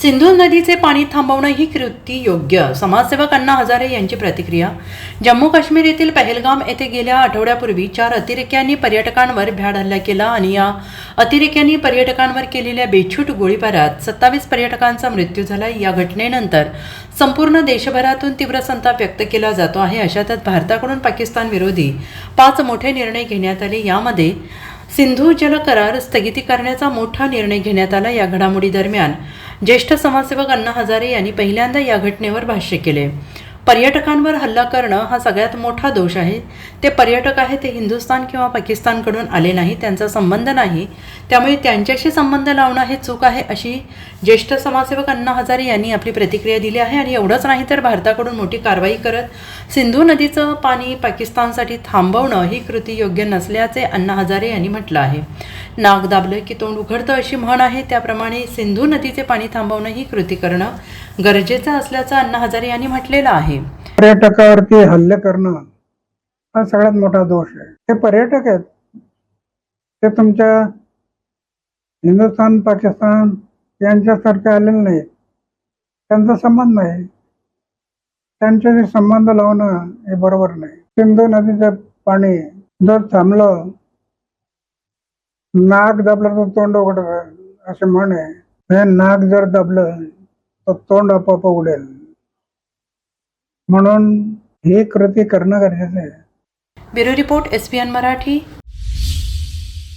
सिंधू नदीचे पाणी थांबवणं ही कृती योग्य. समाजसेवक अण्णा हजारे यांची प्रतिक्रिया. जम्मू काश्मीर येथील पहलगाम येथे गेल्या आठवड्यापूर्वी 4 अतिरेक्यांनी पर्यटकांवर भ्याड हल्ला केला आणि या अतिरेक्यांनी पर्यटकांवर केलेल्या बेछूट गोळीबारात 27 पर्यटकांचा मृत्यू झाला. या घटनेनंतर संपूर्ण देशभरातून तीव्र संताप व्यक्त केला जातो आहे. अशातच भारताकडून पाकिस्तान विरोधी 5 मोठे निर्णय घेण्यात आले. यामध्ये सिंधू जल करार स्थगिती करण्याचा मोठा निर्णय घेण्यात आला. या घडामोडी दरम्यान ज्येष्ठ समाजसेवक अण्णा हजारे यांनी पहिल्यांदा या घटनेवर भाष्य केले. पर्यटकांवर हल्ला करणं हा सगळ्यात मोठा दोष आहे. ते पर्यटक आहेत, ते हिंदुस्थान किंवा पाकिस्तानकडून आले नाही, त्यांचा संबंध नाही, त्यामुळे त्यांच्याशी संबंध लावणं हे चूक आहे, अशी ज्येष्ठ समाजसेवक अण्णा हजारे यांनी आपली प्रतिक्रिया दिली आहे. आणि एवढंच नाही तर भारताकडून मोठी कारवाई करत सिंधू नदीचं पाणी पाकिस्तानसाठी थांबवणं ही कृती योग्य नसल्याचे अण्णा हजारे यांनी म्हटलं आहे. नाक दाबलं की तोंड उघडतं अशी म्हण आहे, त्याप्रमाणे सिंधू नदीचे पाणी थांबवणं ही कृती करणं गरजेचं असल्याचं अण्णा हजारे यांनी म्हटलेलं आहे. पर्यटकावरती हल्ले करणं हा सगळ्यात मोठा दोष आहे. ते पर्यटक आहेत, ते तुमच्या हिंदुस्थान पाकिस्तान यांच्यासारखे आलेले नाहीत, त्यांचा संबंध नाही, त्यांच्याशी संबंध लावणं हे बरोबर नाही. सिंधू नदीचं पाणी जर थांबलं, नाक दाबलं तर तोंड उघडतं असे म्हण आहे. हे नाक जर दाबलं तर तोंड आपोआप उघडेल, म्हणून ही कृती करणं गरजेचं आहे. Bureau report SBN Marathi.